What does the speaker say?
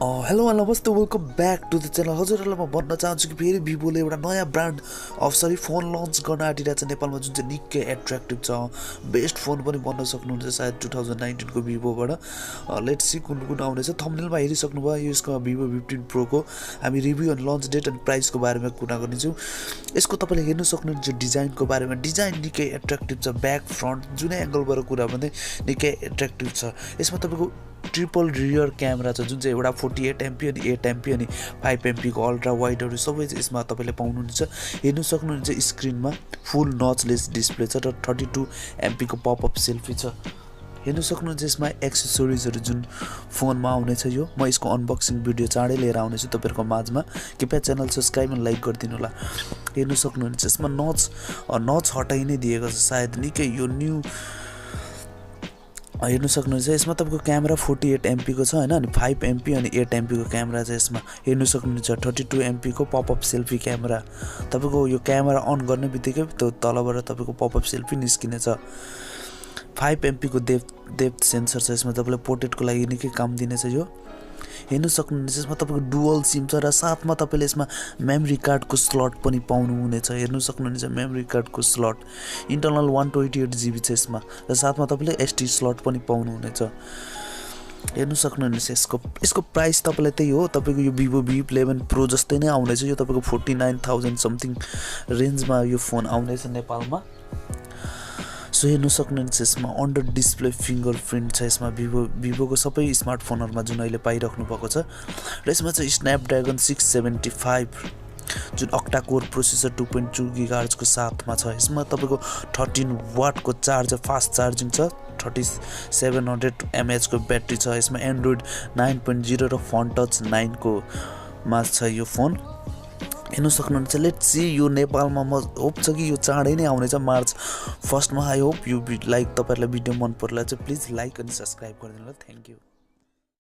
Hello नमस्ते welcome back to the channel. हजुरहरूलाई म भन्न चाहन्छु कि फेरि भिभोले एउटा नयाँ ब्रान्ड फोन लन्च गर्न आँटिरहेको छ नेपालमा, जुन चाहिँ निकै एट्र्याक्टिभ छ। बेस्ट फोन पनि भन्न सक्नुहुन्छ सायद 2019 को भिभोबाट। लेट्स सी कुन कुन आउनेछ। थम्बनेलमा हेरिसक्नुभयो, यसको Vivo V15 Pro को हामी रिभ्यू अनि लन्च डेट अनि प्राइसको बारेमा कुरा गर्नेछौँ। यसको तपाईँले हेर्न सक्नुहुन्छ डिजाइनको बारेमा। डिजाइन निकै एट्र्याक्टिभ छ, ब्याक फ्रन्ट जुनै एङ्गलबाट कुरा भने निकै एट्र्याक्टिभ छ। यसमा तपाईँको ट्रिपल रियर क्यामेरा छ, जुन चाहिँ एउटा 48 MP अनि 8 MP अनि 5 MP को अल्ट्रा वाइडहरू सबै यसमा तपाईँले पाउनुहुन्छ। हेर्नु सक्नुहुन्छ स्क्रिनमा फुल नचलेस डिस्प्ले छ र 32 MP को पपअप सेल्फी छ। हेर्नु सक्नुहुन्छ यसमा एक्सेसरिजहरू जुन फोनमा आउनेछ। यो म यसको अनबक्सिङ भिडियो चाँडै लिएर आउनेछु तपाईँहरूको माझमा। कृपया च्यानल सब्सक्राइब अनि लाइक गरिदिनु होला। हेर्नु सक्नुहुन्छ यसमा नच हटाइ नै दिएको छ सायद निकै यो न्यू। हेर्नु सक्नुहुन्छ यसमा तपाईँको क्यामेरा 48 MP को छ हैन, अनि 5 MP अनि 8 MP को क्यामेरा छ यसमा। हेर्नु सक्नुहुन्छ 32 MP को पपअप सेल्फी क्यामेरा। तपाईँको यो क्यामेरा अन गर्ने बित्तिकै त्यो तलबाट तपाईँको पपअप सेल्फी निस्किनेछ। 5 MP को डेप्थ सेन्सर छ यसमा, तपाईँले पोर्ट्रेटको लागि निकै काम दिनेछ यो। हेर्नु सक्नुहुन्छ यसमा तपाईँको डुअल सिम छ र साथमा तपाईँले यसमा मेमोरी कार्डको स्लट पनि पाउनुहुनेछ। हेर्नु सक्नुहुन्छ मेमोरी कार्डको स्लट इन्टरनल 128 GB छ यसमा, र साथमा तपाईँले SD स्लट पनि पाउनुहुनेछ। हेर्नु सक्नुहुन्छ यसको प्राइस तपाईँलाई त्यही हो, तपाईँको यो Vivo V11 Pro जस्तै नै आउनेछ। यो तपाईँको 49,000 समथिङ रेन्जमा यो फोन आउनेछ नेपालमा। सो हेर्नु सक्नुहुन्छ यसमा अन्डर डिस्प्ले फिङ्गरप्रिन्ट छ यसमा भिभोको सबै स्मार्टफोनहरूमा जुन अहिले पाइराख्नु भएको छ। र यसमा चाहिँ स्न्यापड्रागन 675 जुन अक्टा कोर प्रोसेसर 2.2 GHz को साथमा छ। यसमा तपाईँको 13 वाट को चार्जर फास्ट चार्जिङ छ, 3700 mAh को ब्याट्री छ। यसमा एन्ड्रोइड 9.0 र फोन टच 9 को मा छ यो फोन। हेर्नु सक्नुहुन्छ। लेट्स सी यो नेपालमा म होप छ कि यो चाँडै नै आउनेछ, मार्च 1 मा। आई होप यो तपाईँहरूलाई भिडियो मन पर्ला चाहिँ प्लिज लाइक अनि सब्सक्राइब गरिदिनु होला। Thank you.